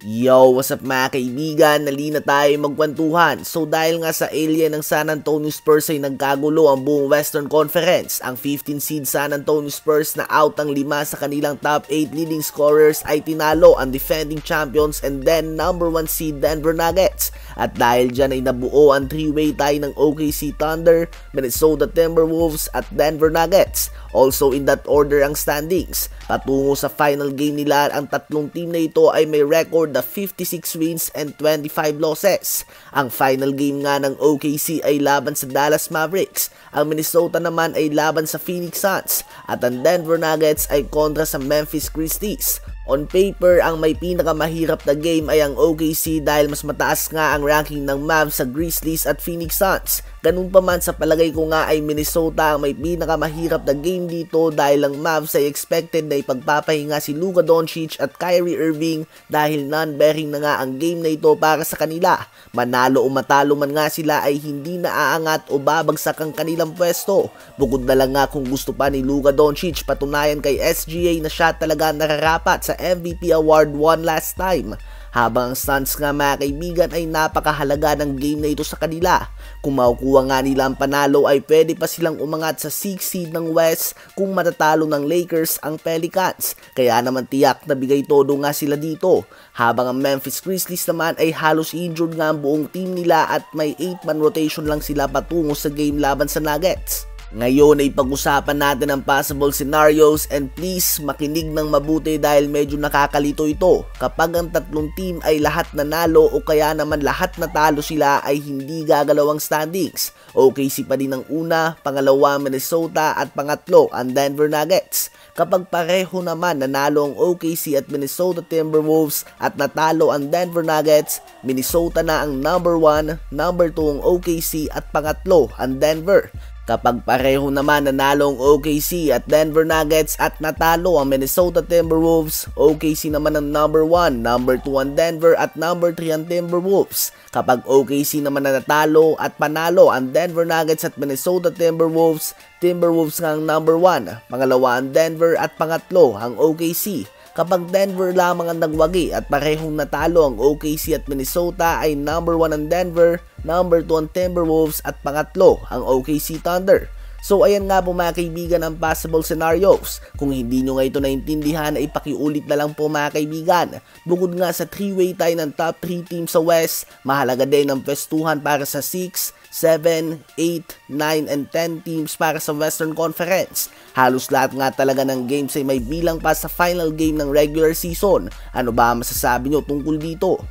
Yo, what's up mga kaibigan? Nali na tayo magkwentuhan. So dahil nga sa alien ng San Antonio Spurs ay nagkagulo ang buong Western Conference, ang 15 seed San Antonio Spurs na out ang 5 sa kanilang top 8 leading scorers ay tinalo ang defending champions and then number 1 seed Denver Nuggets. At dahil dyan ay nabuo ang 3-way tie ng OKC Thunder, Minnesota Timberwolves at Denver Nuggets. Also in that order ang standings. Patungo sa final game nila, ang tatlong team na ito ay may record na 56 wins and 25 losses. Ang final game nga ng OKC ay laban sa Dallas Mavericks. Ang Minnesota naman ay laban sa Phoenix Suns. At ang Denver Nuggets ay kontra sa Memphis Grizzlies. On paper, ang may pinakamahirap na game ay ang OKC dahil mas mataas nga ang ranking ng Mavs sa Grizzlies at Phoenix Suns. Ganun pa man, sa palagay ko nga ay Minnesota ang may pinakamahirap na game dito dahil ang Mavs ay expected na ipagpapahinga si Luka Doncic at Kyrie Irving dahil non-bearing na nga ang game na ito para sa kanila. Manalo o matalo man nga sila ay hindi naaangat o babagsak ang kanilang pwesto. Bukod na lang nga kung gusto pa ni Luka Doncic patunayan kay SGA na siya talaga nararapat sa MVP award won last time. Habang ang Suns nga mga kaibigan ay napakahalaga ng game na ito sa kanila. Kung makukuha nga nila ang panalo ay pwede pa silang umangat sa 6th seed ng West kung matatalo ng Lakers ang Pelicans. Kaya naman tiyak na bigay todo nga sila dito. Habang ang Memphis Grizzlies naman ay halos injured nga ang buong team nila at may 8-man rotation lang sila patungo sa game laban sa Nuggets. Ngayon ay pag-usapan natin ang possible scenarios and please makinig ng mabuti dahil medyo nakakalito ito. Kapag ang tatlong team ay lahat nanalo o kaya naman lahat natalo sila ay hindi gagalaw ang standings. OKC pa din ang una, pangalawa Minnesota at pangatlo ang Denver Nuggets. Kapag pareho naman nanalo ang OKC at Minnesota Timberwolves at natalo ang Denver Nuggets, Minnesota na ang number 1, number 2 ang OKC at pangatlo ang Denver. Kapag pareho naman nanalo ang OKC at Denver Nuggets at natalo ang Minnesota Timberwolves, OKC naman ang number 1, number 2 ang Denver at number 3 ang Timberwolves. Kapag OKC naman na natalo at panalo ang Denver Nuggets at Minnesota Timberwolves, Timberwolves nga ang number 1, pangalawa ang Denver at pangatlo ang OKC. Kapag Denver lamang ang nagwagi at parehong natalo ang OKC at Minnesota ay number 1 ang Denver, number 2 ang Timberwolves at pangatlo ang OKC Thunder. So ayan nga po mga kaibigan ang possible scenarios. Kung hindi nyo nga ito naintindihan ay pakiulit na lang po mga kaibigan. Bukod nga sa 3-way tie ng top 3 teams sa West, mahalaga din ang pwestuhan para sa 6, 7, 8, 9, and 10 teams para sa Western Conference. Halos lahat nga talaga ng games ay may bilang pa sa final game ng regular season. Ano ba masasabi nyo tungkol dito?